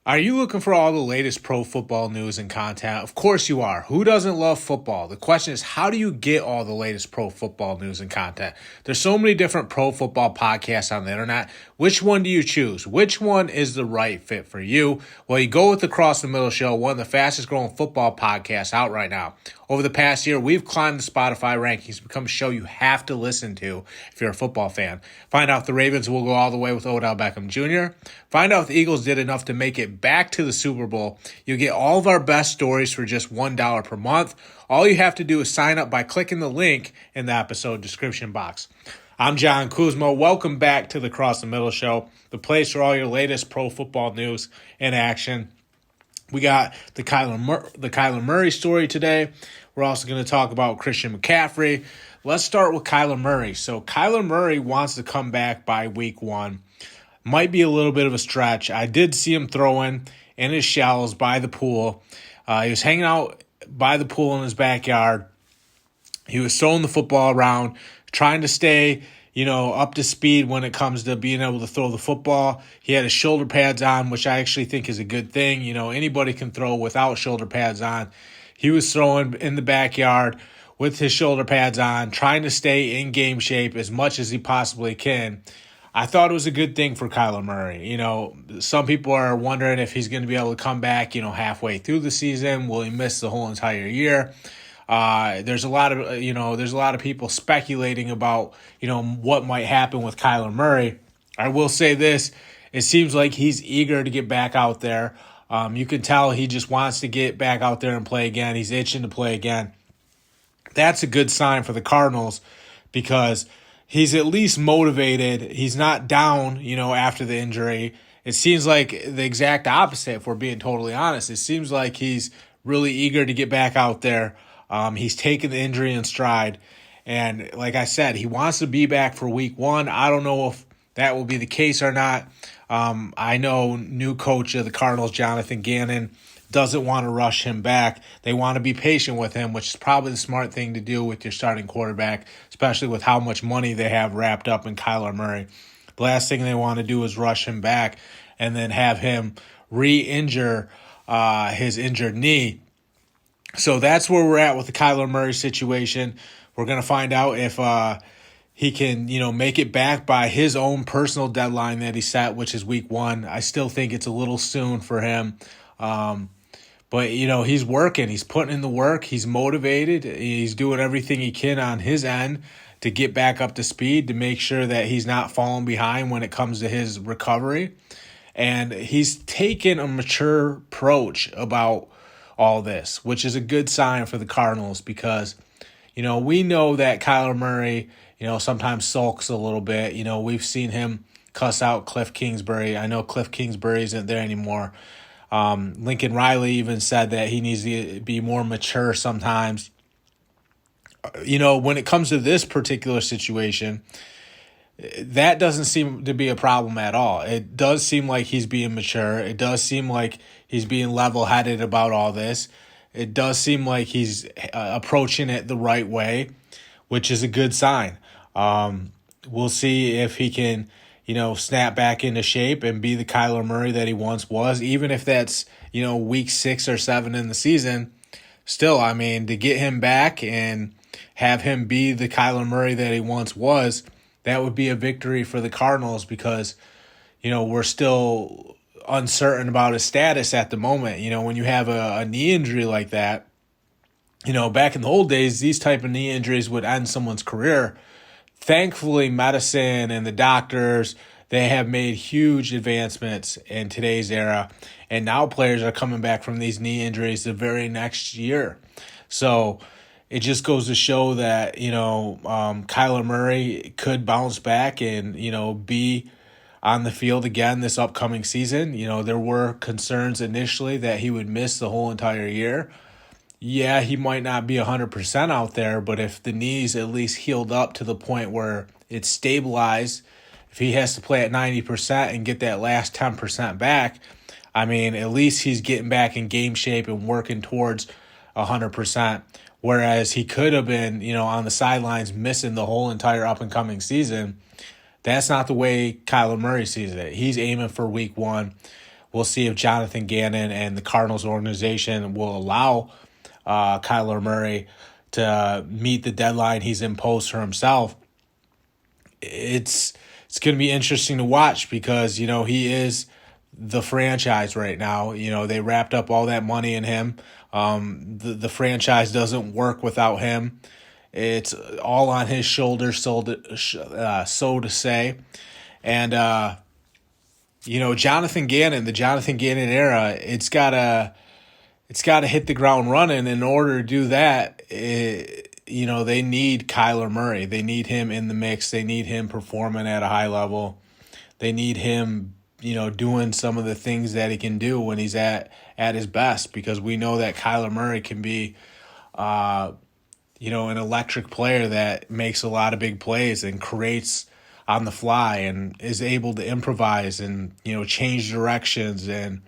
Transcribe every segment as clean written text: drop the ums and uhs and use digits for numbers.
Are you looking for all the latest pro football news and content? Of course you are. Who doesn't love football? The question is, how do you get all the latest pro football news and content? There's so many different pro football podcasts on the internet. Which one do you choose? Which one is the right fit for you? Well, you go with the Cross the Middle Show, one of the fastest growing football podcasts out right now. Over the past year, we've climbed the Spotify rankings, become a show you have to listen to if you're a football fan. Find out if the Ravens will go all the way with Odell Beckham Jr. Find out if the Eagles did enough to make it back to the Super Bowl. You get all of our best stories for just $1 per month. All you have to do is sign up by clicking the link in the episode description box. I'm John Kuzmo. Welcome back to the Cross the Middle Show, the place for all your latest pro football news and action. We got the Kyler Murray story today. We're also going to talk about Christian McCaffrey. Let's start with Kyler Murray. So Kyler Murray wants to come back by week 1. Might be a little bit of a stretch. I did see him throwing in his shells by the pool. He was hanging out by the pool in his backyard. He was throwing the football around, trying to stay, up to speed when it comes to being able to throw the football. He had his shoulder pads on, which I actually think is a good thing. Anybody can throw without shoulder pads on. He was throwing in the backyard with his shoulder pads on, trying to stay in game shape as much as he possibly can. I thought it was a good thing for Kyler Murray. Some people are wondering if he's going to be able to come back, halfway through the season. Will he miss the whole entire year? There's a lot of people speculating about, what might happen with Kyler Murray. I will say this, it seems like he's eager to get back out there. You can tell he just wants to get back out there and play again. He's itching to play again. That's a good sign for the Cardinals because he's at least motivated. He's not down, after the injury. It seems like the exact opposite, if we're being totally honest. It seems like he's really eager to get back out there. He's taken the injury in stride. And like I said, he wants to be back for week 1. I don't know if that will be the case or not. I know new coach of the Cardinals, Jonathan Gannon, doesn't want to rush him back. They want to be patient with him, which is probably the smart thing to do with your starting quarterback, especially with how much money they have wrapped up in Kyler Murray. The last thing they want to do is rush him back and then have him re-injure his injured knee. So that's where we're at with the Kyler Murray situation. We're going to find out if he can, make it back by his own personal deadline that he set, which is week 1. I still think it's a little soon for him. But, he's working. He's putting in the work. He's motivated. He's doing everything he can on his end to get back up to speed, to make sure that he's not falling behind when it comes to his recovery. And he's taken a mature approach about all this, which is a good sign for the Cardinals because, we know that Kyler Murray, sometimes sulks a little bit. We've seen him cuss out Cliff Kingsbury. I know Cliff Kingsbury isn't there anymore. Lincoln Riley even said that he needs to be more mature sometimes. When it comes to this particular situation, that doesn't seem to be a problem at all. It does seem like he's being mature. It does seem like he's being level-headed about all this. It does seem like he's approaching it the right way, which is a good sign. We'll see if he can snap back into shape and be the Kyler Murray that he once was, even if that's, week 6 or 7 in the season. Still, to get him back and have him be the Kyler Murray that he once was, that would be a victory for the Cardinals because, we're still uncertain about his status at the moment. When you have a knee injury like that, back in the old days, these type of knee injuries would end someone's career. Thankfully, medicine and the doctors, they have made huge advancements in today's era. And now players are coming back from these knee injuries the very next year. So it just goes to show that, Kyler Murray could bounce back and, be on the field again this upcoming season. There were concerns initially that he would miss the whole entire year. Yeah, he might not be 100% out there, but if the knee's at least healed up to the point where it's stabilized, if he has to play at 90% and get that last 10% back, at least he's getting back in game shape and working towards 100%. Whereas he could have been, on the sidelines missing the whole entire up-and-coming season. That's not the way Kyler Murray sees it. He's aiming for week 1. We'll see if Jonathan Gannon and the Cardinals organization will allow Kyler Murray to meet the deadline he's imposed for himself. It's going to be interesting to watch because, he is the franchise right now. They wrapped up all that money in him. The franchise doesn't work without him. It's all on his shoulders, so to say. And, Jonathan Gannon, the Jonathan Gannon era, it's got to hit the ground running. In order to do that, they need Kyler Murray. They need him in the mix. They need him performing at a high level. They need him, doing some of the things that he can do when he's at his best, because we know that Kyler Murray can be, an electric player that makes a lot of big plays and creates on the fly and is able to improvise and, change directions and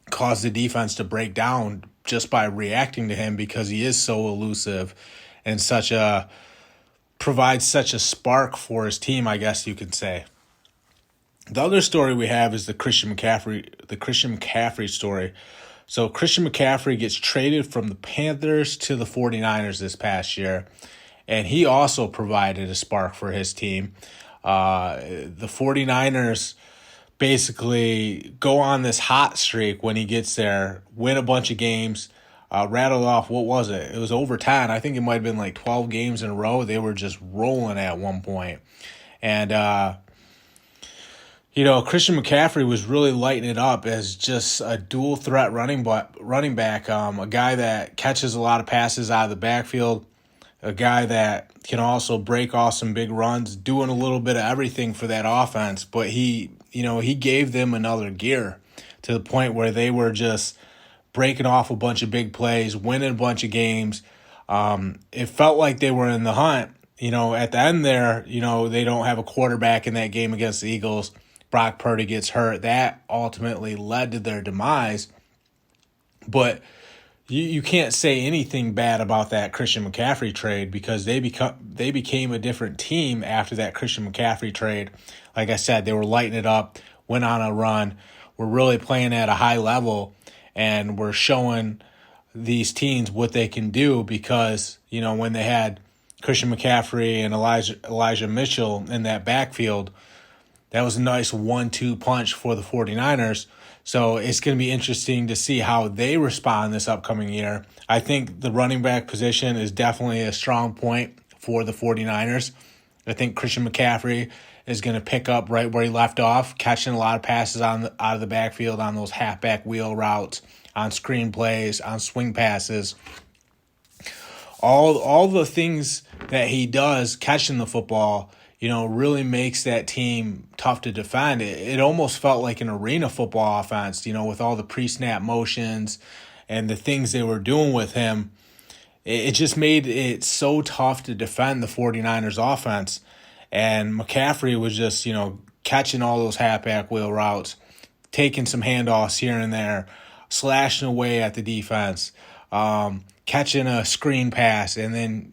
cause the defense to break down just by reacting to him, because he is so elusive and provides such a spark for his team, I guess you could say. The other story we have is the Christian McCaffrey story. So Christian McCaffrey gets traded from the Panthers to the 49ers this past year, and he also provided a spark for his team. The 49ers basically go on this hot streak when he gets there, win a bunch of games, rattled off, what was it? It was over 10. I think it might have been like 12 games in a row. They were just rolling at one point. And, Christian McCaffrey was really lighting it up as just a dual threat running back, a guy that catches a lot of passes out of the backfield, a guy that can also break off some big runs, doing a little bit of everything for that offense. But he gave them another gear to the point where they were just breaking off a bunch of big plays, winning a bunch of games. It felt like they were in the hunt. At the end there, they don't have a quarterback in that game against the Eagles. Brock Purdy gets hurt. That ultimately led to their demise. But you can't say anything bad about that Christian McCaffrey trade, because they became a different team after that Christian McCaffrey trade. Like I said, they were lighting it up, went on a run, were really playing at a high level, and were showing these teams what they can do, because, when they had Christian McCaffrey and Elijah Mitchell in that backfield, that was a nice 1-2 punch for the 49ers. So it's going to be interesting to see how they respond this upcoming year. I think the running back position is definitely a strong point for the 49ers. I think Christian McCaffrey is going to pick up right where he left off, catching a lot of passes out of the backfield on those halfback wheel routes, on screen plays, on swing passes. All the things that he does catching the football, really makes that team tough to defend. It almost felt like an arena football offense, with all the pre-snap motions and the things they were doing with him. It just made it so tough to defend the 49ers offense. And McCaffrey was just, catching all those halfback wheel routes, taking some handoffs here and there, slashing away at the defense, catching a screen pass, and then,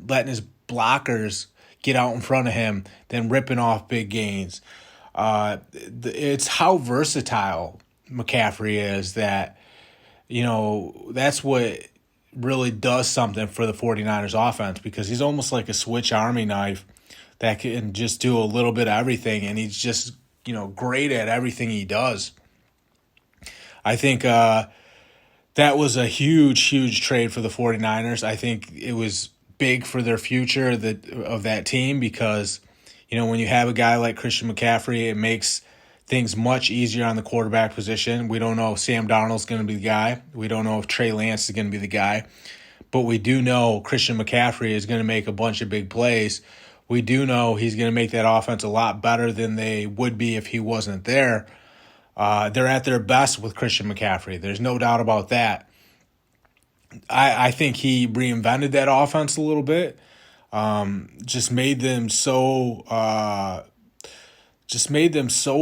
letting his blockers get out in front of him, then ripping off big gains. It's how versatile McCaffrey is that, that's what really does something for the 49ers offense, because he's almost like a switch army knife that can just do a little bit of everything, and he's just, great at everything he does. I think that was a huge trade for the 49ers. I think it was big for their future of that team, because, when you have a guy like Christian McCaffrey, it makes things much easier on the quarterback position. We don't know if Sam Darnold's going to be the guy. We don't know if Trey Lance is going to be the guy. But we do know Christian McCaffrey is going to make a bunch of big plays. We do know he's going to make that offense a lot better than they would be if he wasn't there. They're at their best with Christian McCaffrey. There's no doubt about that. I think he reinvented that offense a little bit. Just made them so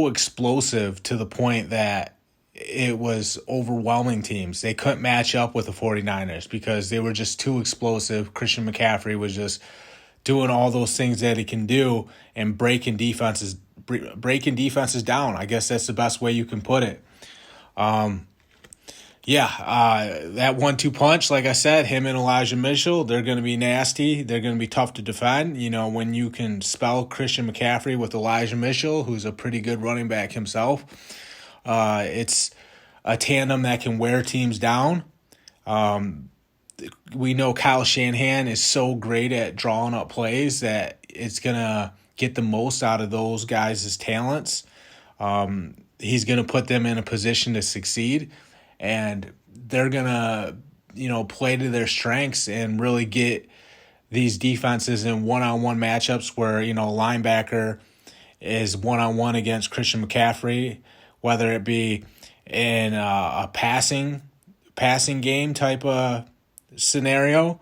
explosive to the point that it was overwhelming teams. They couldn't match up with the 49ers because they were just too explosive. Christian McCaffrey was just doing all those things that he can do and breaking defenses down. I guess that's the best way you can put it. That 1-2 punch, like I said, him and Elijah Mitchell, they're going to be nasty. They're going to be tough to defend. You know, when you can spell Christian McCaffrey with Elijah Mitchell, who's a pretty good running back himself, it's a tandem that can wear teams down. We know Kyle Shanahan is so great at drawing up plays that it's going to get the most out of those guys' talents. He's going to put them in a position to succeed, and they're going to, play to their strengths and really get these defenses in one-on-one matchups where, a linebacker is one-on-one against Christian McCaffrey, whether it be in a passing game type of scenario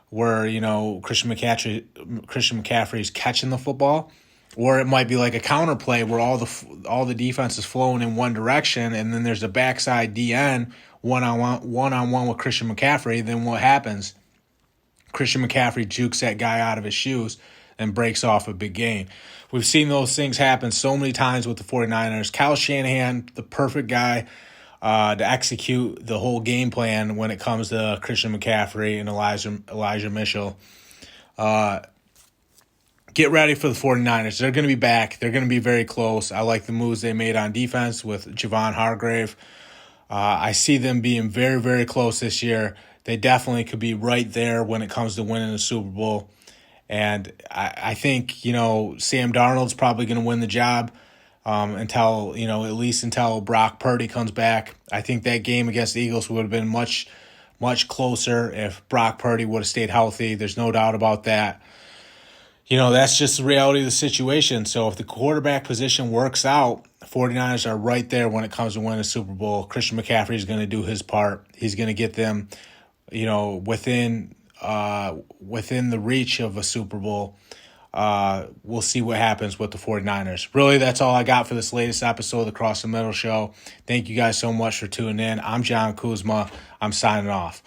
where, Christian McCaffrey is catching the football, or it might be like a counter play where all the defense is flowing in one direction, and then there's a backside DN one-on-one with Christian McCaffrey. Then what happens? Christian McCaffrey jukes that guy out of his shoes and breaks off a big gain. We've seen those things happen so many times with the 49ers. Kyle Shanahan, the perfect guy to execute the whole game plan when it comes to Christian McCaffrey and Elijah Mitchell. Get ready for the 49ers. They're going to be back. They're going to be very close. I like the moves they made on defense with Javon Hargrave. I see them being very, very close this year. They definitely could be right there when it comes to winning the Super Bowl. And I think, Sam Darnold's probably going to win the job until, at least until Brock Purdy comes back. I think that game against the Eagles would have been much, much closer if Brock Purdy would have stayed healthy. There's no doubt about that. That's just the reality of the situation. So if the quarterback position works out, the 49ers are right there when it comes to winning a Super Bowl. Christian McCaffrey is going to do his part. He's going to get them, within the reach of a Super Bowl. We'll see what happens with the 49ers. Really, that's all I got for this latest episode of the Cross the Middle Show. Thank you guys so much for tuning in. I'm John Kuzma. I'm signing off.